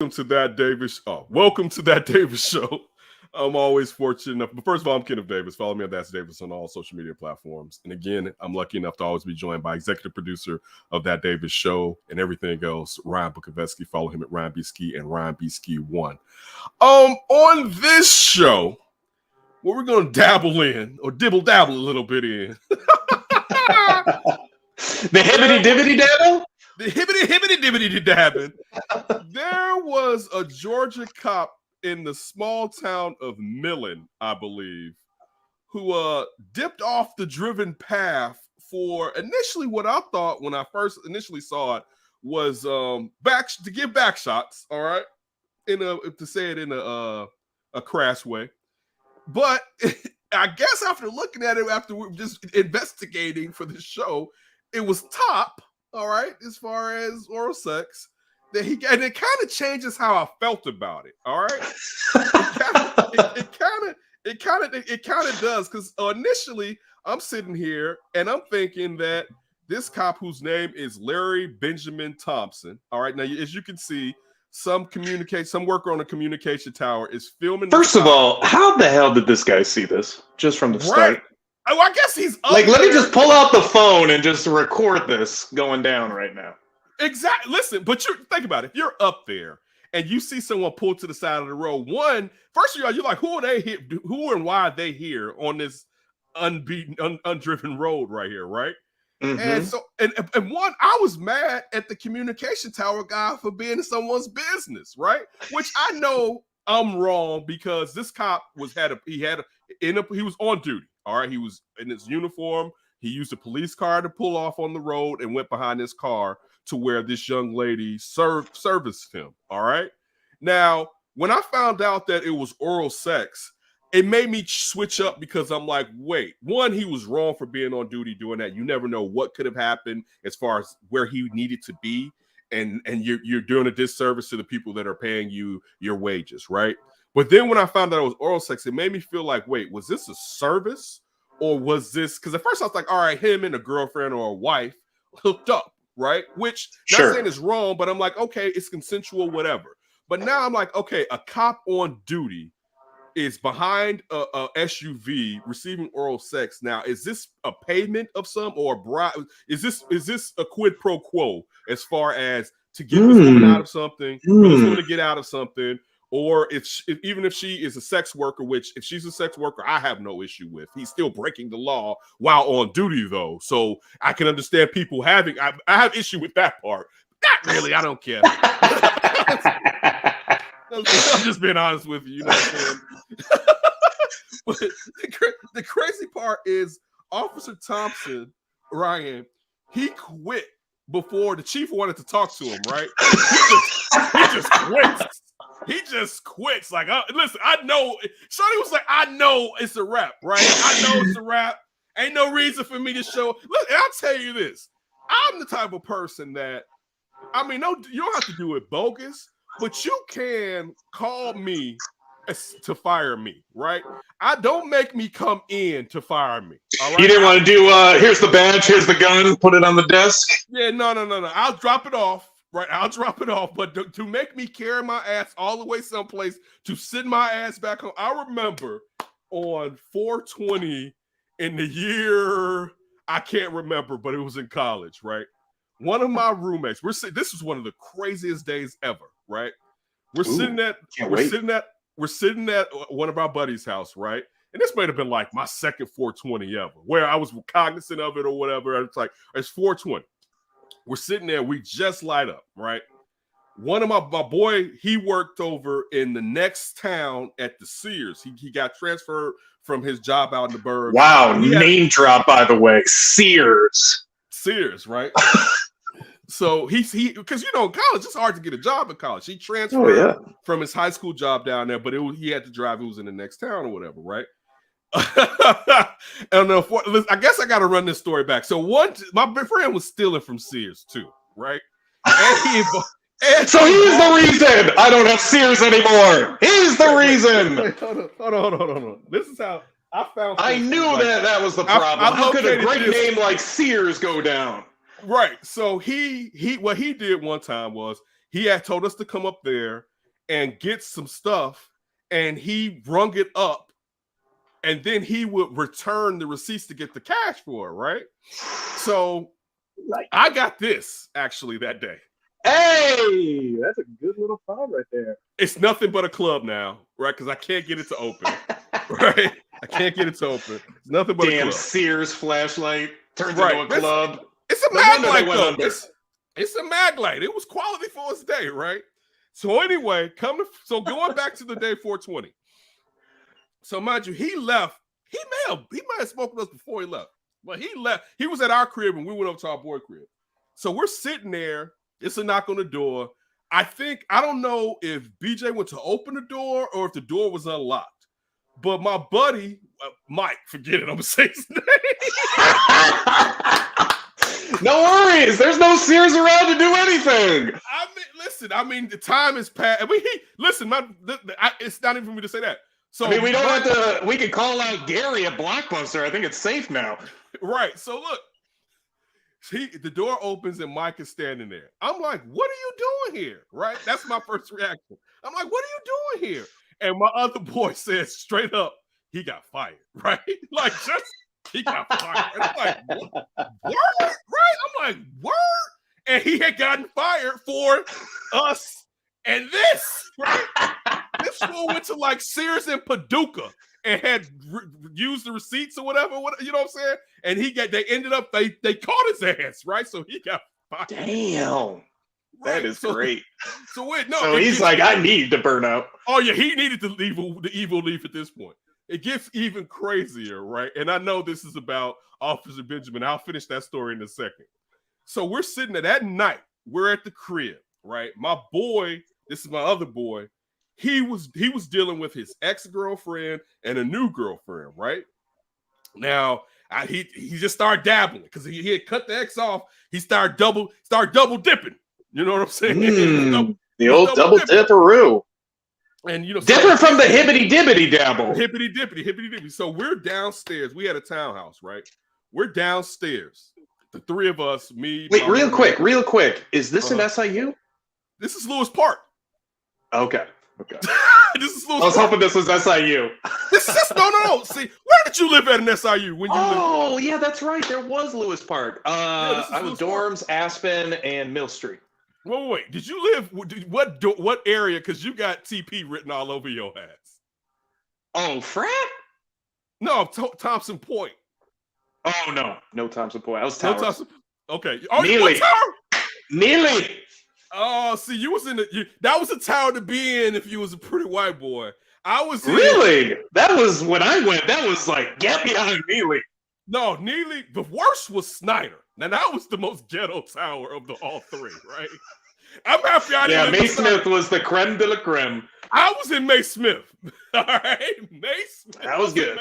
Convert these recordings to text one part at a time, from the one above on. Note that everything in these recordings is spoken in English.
Welcome to that Davis show. I'm always fortunate enough. But first of all, I'm Kenneth Davis. Follow me at That's Davis on all social media platforms. And again, I'm lucky enough to always be joined by executive producer of That Davis show and everything else, Ryan Bukovetsky. Follow him at Ryan B. Ski and Ryan B. Ski 1. On this show, what we're going to dabble in, or dibble-dabble a little bit in. The hibbity-dibbity-dabble? The hibbity-dibbity-dabbing. There was a Georgia cop in the small town of Millen, I believe, who dipped off the driven path for initially what I thought when I first initially saw it was to give back shots, all right, to say it in a crass way. But I guess after looking at it, after we were just investigating for the show, it was top, all right, as far as oral sex. And it kind of changes how I felt about it. All right, it kind of does, because initially I'm sitting here and I'm thinking that this cop, whose name is Larry Benjamin Thompson. All right, now as you can see, some worker on a communication tower is filming. First of all, how the hell did this guy see this? Just from the start. Oh, I guess he's up like, there. Let me just pull out the phone and just record this going down right now. Exactly. Listen, but think about it. If you're up there and you see someone pull to the side of the road, first of all, you're like, who are they here? Who and why are they here on this unbeaten, undriven road right here, right? Mm-hmm. And so, and I was mad at the communication tower guy for being in someone's business, right? Which I know I'm wrong, because this cop he was on duty. All right, he was in his uniform. He used a police car to pull off on the road and went behind his car to where this young lady serviced him. All right. Now, when I found out that it was oral sex, it made me switch up, because I'm like, wait, he was wrong for being on duty doing that. You never know what could have happened as far as where he needed to be. And you're doing a disservice to the people that are paying you your wages, right? But then when I found out it was oral sex, it made me feel like, wait, was this a service? Or was this, because at first I was like, all right, him and a girlfriend or a wife hooked up, right? Which, not saying it's wrong, but I'm like, okay, it's consensual, whatever. But now I'm like, okay, a cop on duty is behind a SUV receiving oral sex. Now, is this a payment of some, or a bribe? Is this a quid pro quo as far as to get this woman out of something, for this woman to get out of something? Or even if she is a sex worker, which if she's a sex worker, I have no issue with. He's still breaking the law while on duty, though. So I can understand people I have issue with that part. Not really. I don't care. I'm just being honest with you. You know what I'm saying? But the crazy part is Officer Thompson, Ryan, he quit before the chief wanted to talk to him, right? He just quits. He just quits. Like, listen, I know. Shorty was like, I know it's a rap, right? I know it's a rap. Ain't no reason for me to show. Look, I'll tell you this. I'm the type of person that, you don't have to do it bogus, but you can call me to fire me, right? Don't make me come in to fire me. All right? You didn't want to do, here's the badge, here's the gun, put it on the desk? Yeah, no. I'll drop it off. Right, I'll drop it off, but to make me carry my ass all the way someplace to send my ass back home. I remember on 420 in the year, I can't remember, but it was in college, right? One of my roommates, this was one of the craziest days ever, right? We're sitting at one of our buddies' house, right? And this might have been like my second 420 ever, where I was cognizant of it or whatever. It's like, it's 420. We're sitting there, we just light up, right? One of my boy, he worked over in the next town at the Sears. He got transferred from his job out in the burbs. Wow, name drop, by the way. Sears, right? So he because in college, it's hard to get a job in college. He transferred from his high school job down there, but he had to drive. It was in the next town or whatever, right? And I guess I got to run this story back. So my friend was stealing from Sears too, right? So he's the reason I don't have Sears anymore. He's the reason. Wait, hold on. This is how I found. I knew that was the problem. How could a great name like Sears go down? Right. So what he did one time was he had told us to come up there and get some stuff, and he rung it up, and then he would return the receipts to get the cash for it, right? So I got this actually that day. Hey, that's a good little find right there. It's nothing but a club now, right? Because I can't get it to open, right? I can't get it to open. It's nothing but a club. Sears flashlight turns into a club. It's a mag light, though. It's a mag light. It was quality for its day, right? So anyway, going back to the day 420. So mind you, he left. He might have spoken to us before he left, but he left. He was at our crib and we went up to our boy crib. So we're sitting there. It's a knock on the door. I don't know if BJ went to open the door or if the door was unlocked. But my buddy, Mike, forget it, I'm going to say his name. No worries. There's no Sears around to do anything. I mean, the time is past. I mean, it's not even for me to say that. So I mean, we don't have to, we can call out Gary at Blockbuster. I think it's safe now. Right. So look. The door opens and Mike is standing there. I'm like, what are you doing here? Right? That's my first reaction. I'm like, what are you doing here? And my other boy says straight up, he got fired, right? Like, he got fired. And I'm like, what? Word? Right? I'm like, word? And he had gotten fired for us and this, right? This fool went to like Sears and Paducah and had used the receipts or whatever, you know what I'm saying? And they ended up, they caught his ass, right? So he got fired. Damn. That is great. So he's like, I need to burn out. Oh yeah, he needed the evil leaf at this point. It gets even crazier, right? And I know this is about Officer Benjamin. I'll finish that story in a second. So we're sitting there that night. We're at the crib, right? My boy, this is my other boy. He was dealing with his ex-girlfriend and a new girlfriend, right? Now he just started dabbling because he had cut the ex off. He started double dipping. You know what I'm saying? The old double dipperoo. And different from the hibbity dibbity dabble. Hibbity dibbity. So we're downstairs. We had a townhouse, right? We're downstairs. The three of us, me. Wait, real quick. Is this an SIU? This is Lewis Park. Okay. This is Lewis I was Park. hoping this was SIU. This is no. See, where did you live at an SIU when you lived? Yeah, that's right. There was Lewis Park. I was dorms, Aspen, and Mill Street. Wait. Did you live? What area? Because you got TP written all over your ass. Oh, frat? No, Thompson Point. Oh no Thompson Point. I was Towers. No Thompson. Okay. Neely. Neely. Oh, see, you was that was a tower to be in if you was a pretty white boy. I was really. That was when I went. That was like get behind Neely. No, Neely. The worst was Snyder. Now that was the most ghetto tower of all three, right? I'm happy I didn't. Yeah, May Smith was the creme de la creme. I was in May Smith. All right, May Smith. That was good.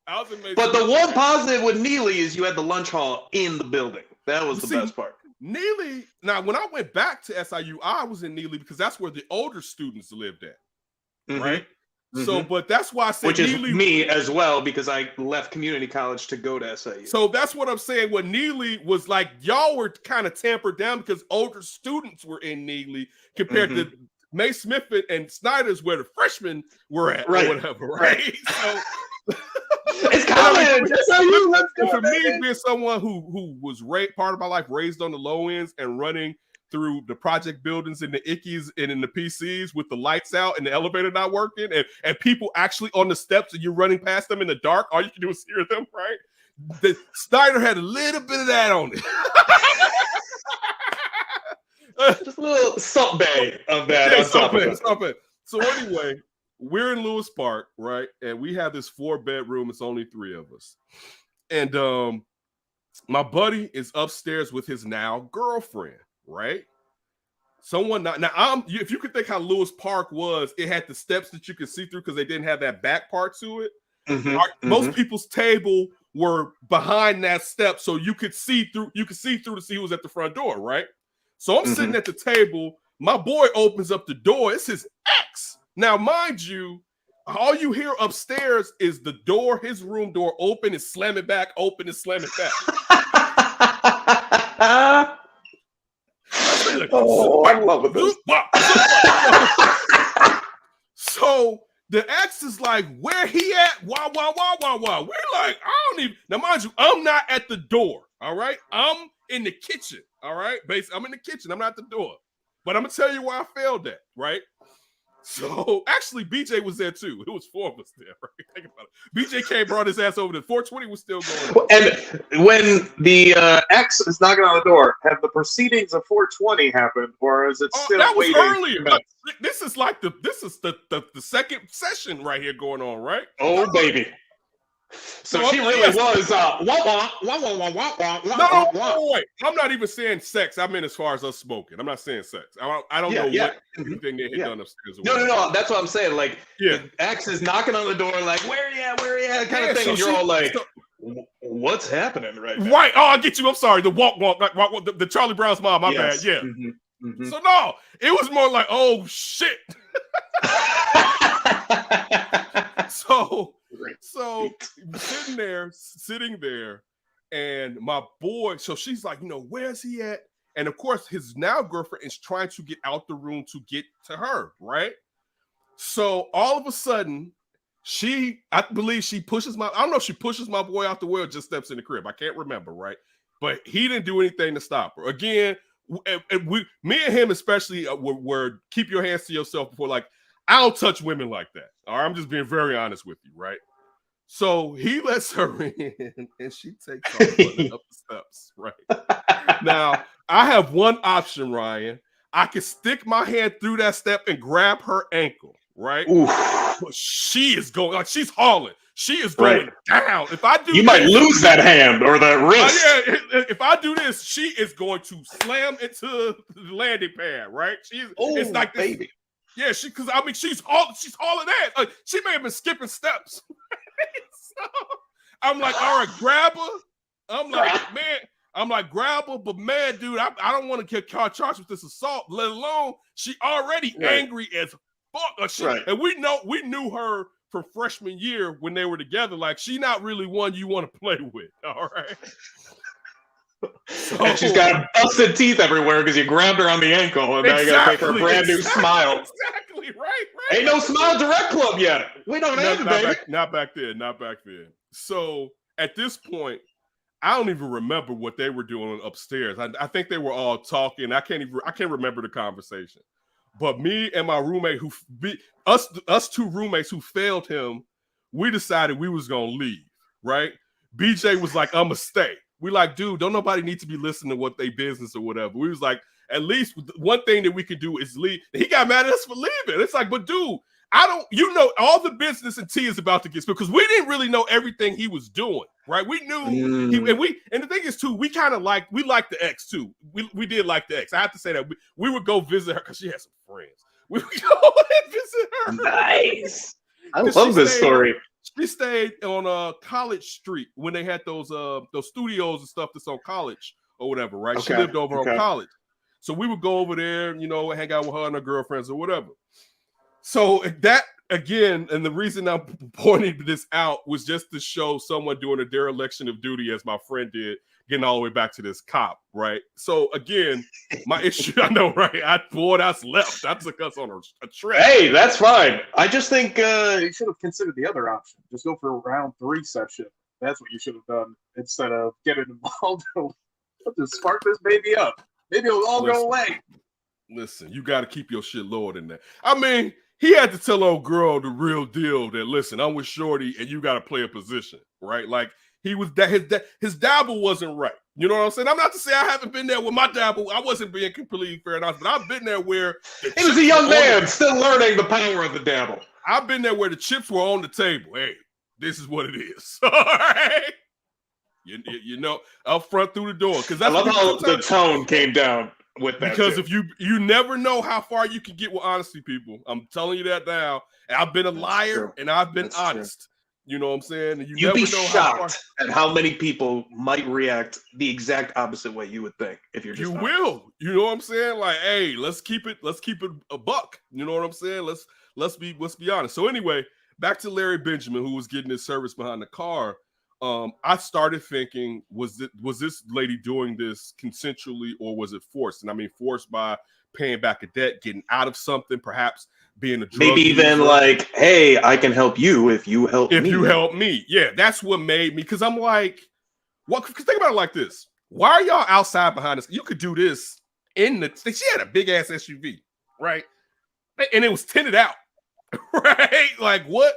I was in May but Smith. The one positive with Neely is you had the lunch hall in the building. That was the best part. Neely. Now, when I went back to SIU, I was in Neely because that's where the older students lived at, right? Mm-hmm. So, but that's why I said which Neely, is me as well because I left community college to go to SIU. So that's what I'm saying. What Neely was like, y'all were kind of tampered down because older students were in Neely compared to May Smith and Snyder's where the freshmen were at, or whatever, right? So. It's college. For me, being someone who was part of my life raised on the low ends and running through the project buildings and the ickies and in the PCs with the lights out and the elevator not working and people actually on the steps and you're running past them in the dark, all you can do is hear them, right? The Snyder had a little bit of that on it. Just a little salt bay of that. Yeah, stop it. So anyway, we're in Lewis Park, right? And we have this 4-bedroom. It's only 3 of us. And my buddy is upstairs with his now girlfriend, right? If you could think how Lewis Park was, it had the steps that you could see through because they didn't have that back part to it. Most people's table were behind that step, so you could see through. You could see through to see who was at the front door, right? So I'm sitting at the table. My boy opens up the door. It's his ex. Now, mind you, all you hear upstairs is the door, his room door open and slam it back, open and slam it back. Oh, I'm loving this. So the ex is like, where he at? Wah. We're like, I don't even. Now, mind you, I'm not at the door. All right. I'm in the kitchen. All right. Basically, I'm in the kitchen. I'm not at the door. But I'm going to tell you why I failed at. Right. So actually, BJ was there too. It was 4 of us there. Right? Think about it. BJ came, brought his ass over. The 420 was still going on. And when the ex is knocking on the door, have the proceedings of 420 happened, or is it still that was waiting? earlier. This is like the second session right here going on, right? Oh baby. So she really was No, wait. I'm not even saying sex. I mean, as far as us smoking, I'm not saying sex. I don't know what anything they had done upstairs. No. That's what I'm saying. Like, the ex is knocking on the door, like, where are you at, kind of thing, so and you're all like, what's happening right now? Right. Oh, I get you. I'm sorry. The walk, the Charlie Brown's mom. My bad. Yeah. So no, it was more like, oh shit. So sitting there, and my boy, so she's like, where's he at? And of course, his now girlfriend is trying to get out the room to get to her, right? So all of a sudden, I believe she pushes I don't know if she pushes my boy out the way or just steps in the crib. I can't remember, right? But he didn't do anything to stop her. Again, me and him especially were keep your hands to yourself before, like, I don't touch women like that. All right, I'm just being very honest with you, right? So he lets her in, and she takes off running up the steps, right? Now, I have one option, Ryan. I can stick my hand through that step and grab her ankle, right? But she is going, like, she's hauling. She is going down. If I do, you might lose that hand or that wrist. If I do this, she is going to slam into the landing pad, right? It's like this, baby. Yeah, she's hauling ass. Like, she may have been skipping steps. So, I'm like, all right, grab her. I'm like, grab her, but man, dude, I don't want to get charged with this assault, let alone she already angry as fuck. And we knew her from freshman year when they were together. Like, she not really one you want to play with. All right. So, and she's got busted teeth everywhere because you grabbed her on the ankle, and now you got to make her a brand new smile. Exactly, right. Ain't no Smile Direct Club yet. We don't have it, baby. Not back then. So at this point, I don't even remember what they were doing upstairs. I think they were all talking. I can't remember the conversation. But me and my roommate, us two roommates who failed him, we decided we was gonna leave. Right? BJ was like, "I'ma stay." We like, dude, don't nobody need to be listening to what they business or whatever. We was like, at least one thing that we could do is leave. He got mad at us for leaving. It's like, but dude, all the business and tea is about to get spilled because we didn't really know everything he was doing, right? We knew, and the thing is too, we liked the ex too. We did like the ex. I have to say that we would go visit her because she had some friends. We would go and visit her. Nice. I love this story. She stayed on College Street when they had those studios and stuff that's on College or whatever, right? Okay. She lived over on College. So we would go over there, hang out with her and her girlfriends or whatever. So that, again, and the reason I'm pointing this out was just to show someone doing a dereliction of duty, as my friend did, getting all the way back to this cop, right? So, again, my issue, I know, right? That's left. That took us on a trip. Hey, that's fine. I just think you should have considered the other option. Just go for a round 3 session. That's what you should have done instead of getting involved. Just spark this baby up. Maybe it'll all go away. Listen, you got to keep your shit lower than that. I mean, he had to tell old girl the real deal that, listen, I'm with Shorty and you got to play a position, right? Like, he was that his dabble wasn't right. You know what I'm saying? I'm not to say I haven't been there with my dabble. I wasn't being completely fair and honest, but I've been there where he was a young man still learning the power of the dabble. I've been there where the chips were on the table. Hey, this is what it is. All right. You know, up front through the door. Because I love how the tone came down with that. Because if you never know how far you can get with honesty, people. I'm telling you that now. And I've been a liar and I've been honest. True. You know what I'm saying? And you'd be shocked at how many people might react the exact opposite way you would think if you're just. You will. You know what I'm saying? Like, hey, let's keep it a buck. You know what I'm saying? Let's be honest. So anyway, back to Larry Benjamin, who was getting his service behind the car. I started thinking, was this lady doing this consensually or was it forced? And I mean, forced by paying back a debt, getting out of something, perhaps being a drug Maybe even user. like, hey, I can help you if you help If me. you help me. Yeah, that's what made me, because I'm like, what? Because think about it like this. Why are y'all outside behind us? You could do this in the, she had a big ass SUV, right? And it was tinted out, right? Like what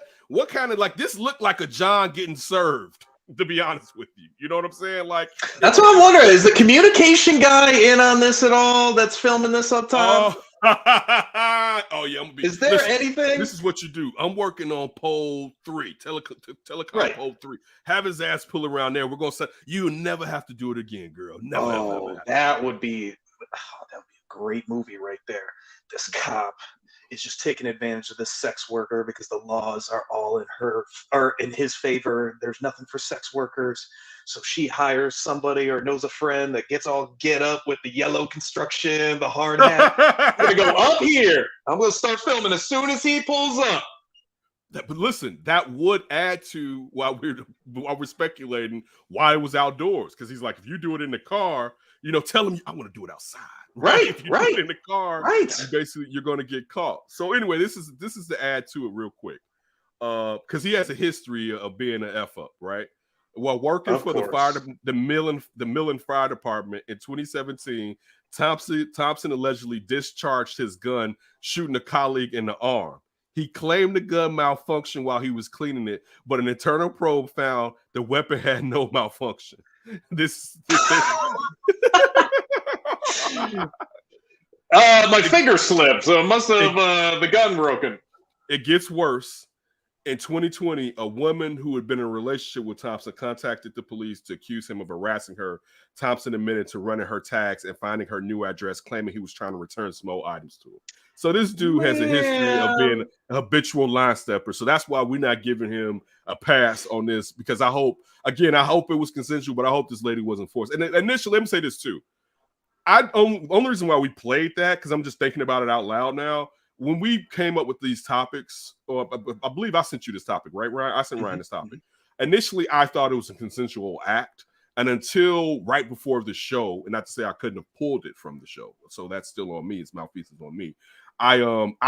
kind of, like, this looked like a John getting served, to be honest with you. You know what I'm saying? Like, That's what I'm wondering. Is the communication guy in on this at all that's filming this up top? oh, oh yeah, I'm gonna be, Is there anything? This is what you do. I'm working on pole 3, telecom Right. pole 3. Have his ass pull around there. We're gonna say, you never have to do it again, girl. Never, Oh, that would be a great movie right there. This cop is just taking advantage of this sex worker because the laws are all in his favor. There's nothing for sex workers. So she hires somebody or knows a friend that gets all get up with the yellow construction, the hard hat. I'm gonna go up here. I'm gonna start filming as soon as he pulls up. But listen, that would add to while we're speculating why it was outdoors. Because he's like, if you do it in the car, tell him I want to do it outside. Right, If you right. do it in the car, Right. you're going to get caught. So anyway, this is to add to it real quick. Because he has a history of being an F up, right? While working for the Millen Fire Department in 2017, Thompson allegedly discharged his gun, shooting a colleague in the arm. He claimed the gun malfunctioned while he was cleaning it, but an internal probe found the weapon had no malfunction. My finger slipped, so it must have the gun broken. It gets worse. In 2020, a woman who had been in a relationship with Thompson contacted the police to accuse him of harassing her. Thompson admitted to running her tags and finding her new address, claiming he was trying to return some old items to her. So this dude has a history of being a habitual line stepper. So that's why we're not giving him a pass on this, because I hope it was consensual, but I hope this lady wasn't forced. And initially, let me say this too. Only reason why we played that, because I'm just thinking about it out loud now. When we came up with these topics, or I believe I sent you this topic, right, Ryan? I sent Ryan this topic. Initially, I thought it was a consensual act. And until right before the show, and not to say I couldn't have pulled it from the show, so that's still on me. It's malfeasance on me. I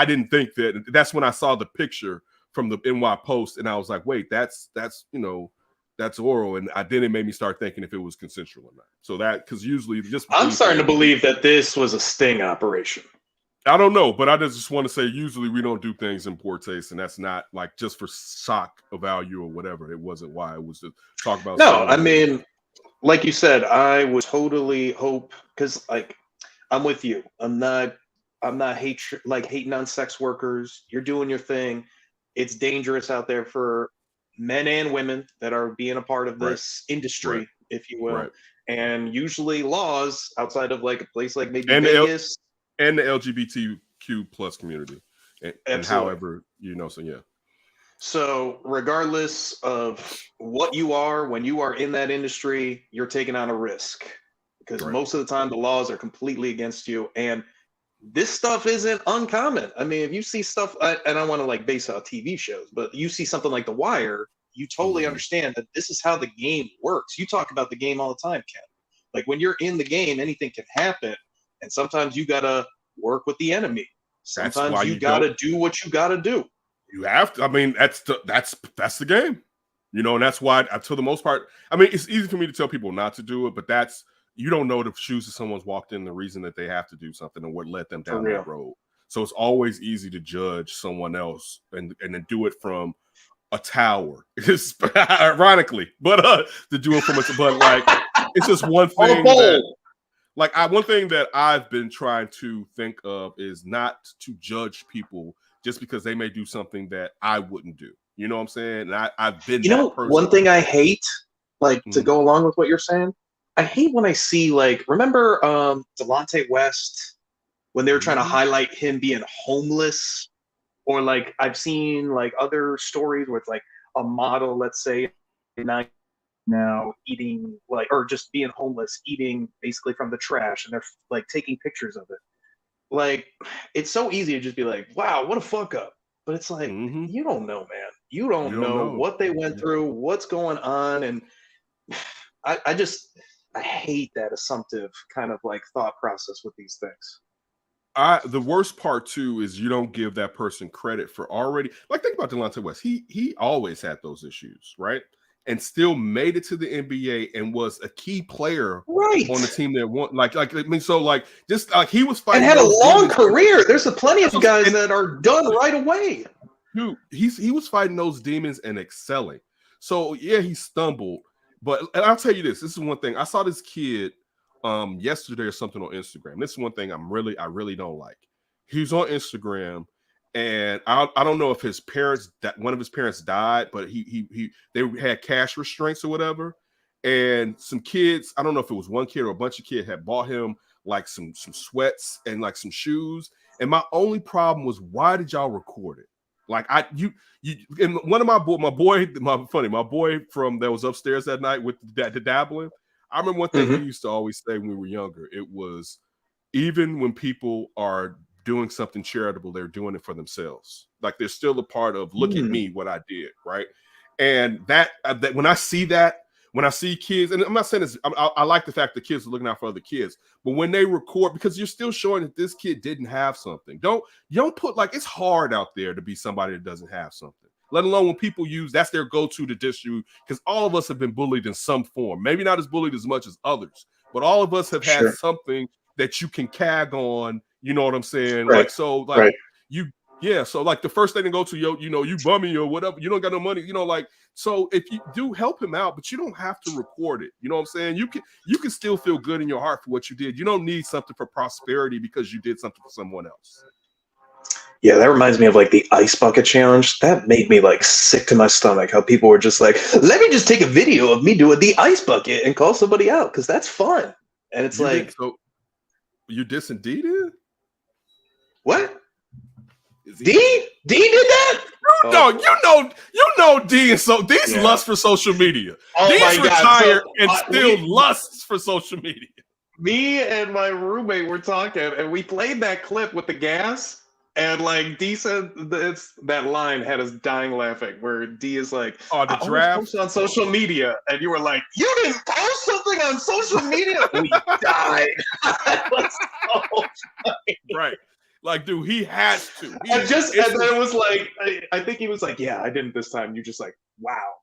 didn't think that. That's when I saw the picture from the NY Post, and I was like, wait, that's oral, and then it made me start thinking if it was consensual or not. So that, because usually I'm starting to believe that this was a sting operation. I don't know, but I just want to say usually we don't do things in poor taste, and that's not like just for shock value or whatever. It wasn't why. It was to talk about. No, I mean, like you said, I would totally hope, because like I'm with you. I'm not hating on sex workers. You're doing your thing. It's dangerous out there for men and women that are being a part of this industry, if you will. And usually laws outside of like a place like maybe Vegas. And the LGBTQ plus community, and however, so yeah. So regardless of what you are, when you are in that industry, you're taking on a risk, because most of the time the laws are completely against you. And this stuff isn't uncommon. I mean, if you see stuff, and I don't want to like base it on TV shows, but you see something like The Wire, you totally understand that this is how the game works. You talk about the game all the time, Ken. Like when you're in the game, anything can happen. And sometimes you gotta work with the enemy. Sometimes you gotta do what you gotta do. You have to. I mean, that's the game, and that's why, to the most part, I mean, it's easy for me to tell people not to do it, but you don't know the shoes that someone's walked in, the reason that they have to do something, and what led them down that road. So it's always easy to judge someone else and then do it from a tower. It's ironically, but to do it from but like it's just one thing one thing that I've been trying to think of is not to judge people just because they may do something that I wouldn't do. You know what I'm saying? And I've been that person. One thing I hate, to go along with what you're saying, I hate when I see, like, remember Delonte West, when they were trying to highlight him being homeless? Or like I've seen like other stories where it's like a model, let's say, now eating or just being homeless, eating basically from the trash, and they're like taking pictures of it. Like, it's so easy to just be like, wow, what a fuck up. But it's like, you don't know, man. You don't know what they went through, what's going on, and I hate that assumptive kind of like thought process with these things. The worst part too is you don't give that person credit for already, like, think about Delonte West. He always had those issues, right? And still made it to the NBA and was a key player on the team that won. Just like he was fighting and had a long career. There's plenty of guys that are done right away. Dude, he was fighting those demons and excelling. So yeah, he stumbled. But I'll tell you this is one thing. I saw this kid yesterday or something on Instagram. This is one thing I really don't like. He was on Instagram, and I don't know if one of his parents died, but they had cash restraints or whatever. And some kids, I don't know if it was one kid or a bunch of kids, had bought him like some sweats and like some shoes. And my only problem was, why did y'all record it? Like and one of my boy from that was upstairs that night with the dabbling. I remember one thing he used to always say when we were younger. It was, even when people are doing something charitable, they're doing it for themselves. Like, there's still a part of, look at me, what I did, right? And that when I see kids, and I'm not saying this, I like the fact that kids are looking out for other kids, but when they record, because you're still showing that this kid didn't have something. You don't put, like, it's hard out there to be somebody that doesn't have something, let alone when people that's their go-to to diss you, because all of us have been bullied in some form. Maybe not as bullied as much as others, but all of us have had something that you can tag on, you know what I'm saying? Right. Like, so, like, right. So like the first thing to go to, you bummy or whatever, you don't got no money, like, so if you do, help him out, but you don't have to record it. You know what I'm saying? You can still feel good in your heart for what you did. You don't need something for prosperity because you did something for someone else. Yeah, that reminds me of like the ice bucket challenge. That made me like sick to my stomach. How people were just like, let me just take a video of me doing the ice bucket and call somebody out because that's fun. And it's so you dissing D did? What? D did that? You know D, and so D's lust for social media. Oh, D's retired and still lusts for social media. Me and my roommate were talking, and we played that clip with the gas, and like D said, that line had us dying laughing. Where D is like, the draft post on social media, and you were like, you didn't post something on social media. We died. That was so funny. Right. Like, dude, he has to. And then it was like, I think he was like, yeah, I didn't this time. You're just like, wow.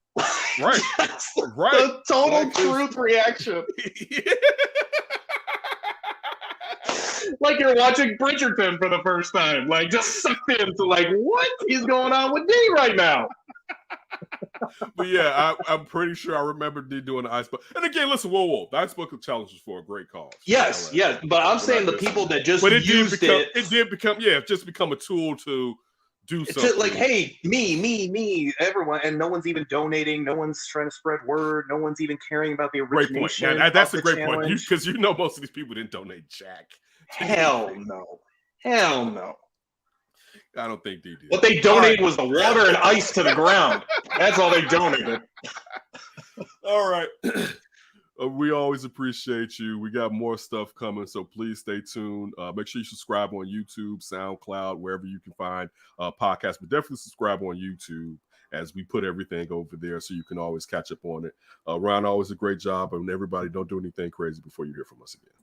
Right. Right. The total truth reaction. Like you're watching Bridgerton for the first time. Like, just sucked into, like, what is going on with D right now? But yeah, I'm pretty sure I remember D doing the ice bucket. And again, listen, whoa, the ice bucket challenge was for a great cause. Yes, but I'm saying the people that just used it did become a tool to do it's something. Just like, hey, me, everyone, and no one's even donating. No one's trying to spread word. No one's even caring about the origination. Great point. That's a great point, because most of these people didn't donate jack. Hell no. I don't think they did. What they donated was the water and ice to the ground. That's all they donated. All right. We always appreciate you. We got more stuff coming, so please stay tuned. Make sure you subscribe on YouTube, SoundCloud, wherever you can find podcasts, but definitely subscribe on YouTube as we put everything over there so you can always catch up on it. Ron, always a great job, and everybody, don't do anything crazy before you hear from us again.